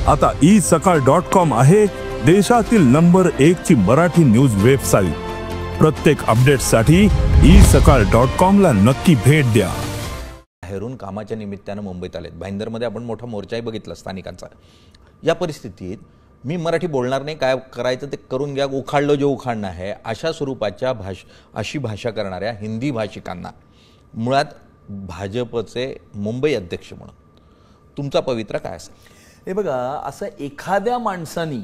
आता isakal.com आहे देशातील नंबर 1 ची मराठी न्यूज वेबसाईट। प्रत्येक अपडेटसाठी isakal.com ला नक्की भेट द्या। बाहेरून कामाच्या निमित्ताने मुंबईत आलेत। भाईंदरमध्ये आपण मोठा मोर्चाही बघितला स्थानिकांचा। या परिस्थितीत मी मराठी बोलणार नाही, काय करायचं ते करून घ्या, उखाडलं जो उखाडणं आहे अशा स्वरूपाच्या अशी भाषा करणाऱ्या हिंदी भाषिकांना मुळात भाजपचे मुंबई अध्यक्ष म्हणून तुमचा पवित्रा काय असेल? हे बघा, असं एखाद्या माणसानी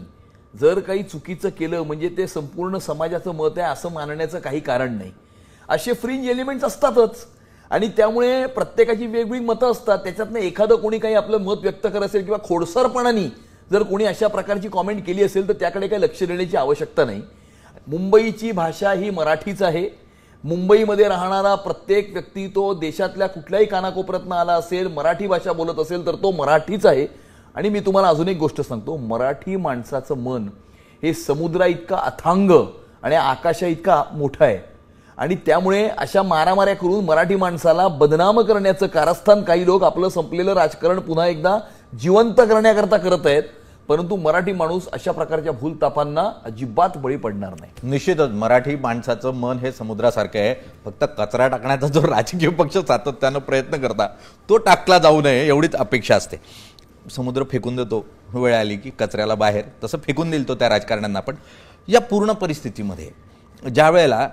जर काही चुकीचं केलं म्हणजे ते संपूर्ण समाजाचं मत आहे असं मानण्याचं काही कारण नाही। असे फ्रिंज एलिमेंट्स असतातच आणि त्यामुळे प्रत्येकाची वेगवेगळी मतं असतात। त्याच्यातनं एखादं कोणी काही आपलं मत व्यक्त करत असेल किंवा खोडसारपणाने जर कोणी अशा प्रकारची कॉमेंट केली असेल तर त्याकडे काही लक्ष देण्याची आवश्यकता नाही। मुंबईची भाषा ही मराठीच आहे। मुंबईमध्ये राहणारा प्रत्येक व्यक्ती तो देशातल्या कुठल्याही कानाकोपऱ्यातून आला असेल, मराठी भाषा बोलत असेल तर तो मराठीच आहे। आणि मी तुम्हाला अजून एक गोष्ट सांगतो, मराठी माणसाचं मन हे समुद्रा इतका अथांग आणि आकाशा इतका मोठा आहे आणि त्यामुळे अशा मारामाऱ्या करून मराठी माणसाला बदनाम करण्याचं कारस्थान काही लोक आपलं संपलेलं राजकारण पुन्हा एकदा जिवंत करण्याकरता करत आहेत। परंतु मराठी माणूस अशा प्रकारच्या भूलतापांना अजिबात बळी पडणार नाही। निश्चितच मराठी माणसाचं मन हे समुद्रासारखं आहे। फक्त कचरा टाकण्याचा जो राजकीय पक्ष सातत्यानं प्रयत्न करता तो टाकला जाऊ नये एवढीच अपेक्षा असते। समुद्र फेकून देतो वेळ आली की कचऱ्याला बाहेर, तसं फेकून दिल तो त्या राजकारण्यांना। पण या पूर्ण परिस्थितीमध्ये ज्या वेळेला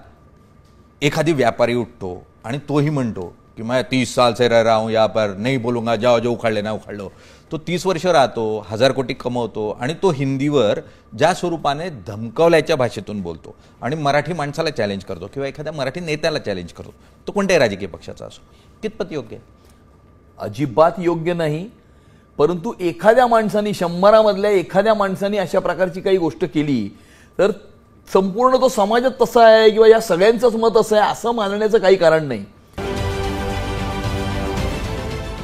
एखादी व्यापारी उठतो आणि तोही म्हणतो कि मैं 30 साल से रह रहा हूं यहाँ पर, नहीं बोलूंगा, जाओ जो उखाड़ लेना उखाड़ लो, तो 30 वर्ष राहतो, 1000 कोटी कमवतो आणि तो हिंदीवर ज्या स्वरूपाने धमकावल्याच्या भाषेतून बोलतो आणि मराठी माणसाला चॅलेंज करतो किंवा एखाद्या मराठी नेत्याला चॅलेंज करतो, तो कोणत्याही राजकीय पक्षाचा असो, कितपत योग्य आहे? अजिबात योग्य नाही। परंतु एखाद्या माणसाने 100 मधल्या एखाद्या माणसाने अशा प्रकारची काही गोष्ट केली तर संपूर्ण तो समाजात तसा आहे किंवा या सगळ्यांचंच मत असं आहे असं मानण्याचं काही कारण नाही।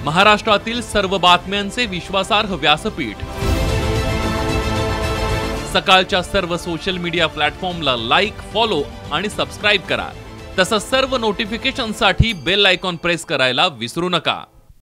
महाराष्ट्रातील सर्व बातम्यांचे विश्वासार्ह व्यासपीठ सकाळच्या सर्व सोशल मीडिया प्लॅटफॉर्मला लाईक, फॉलो आणि सबस्क्राईब करा। तसंच सर्व नोटिफिकेशनसाठी बेल आयकॉन प्रेस करायला विसरू नका।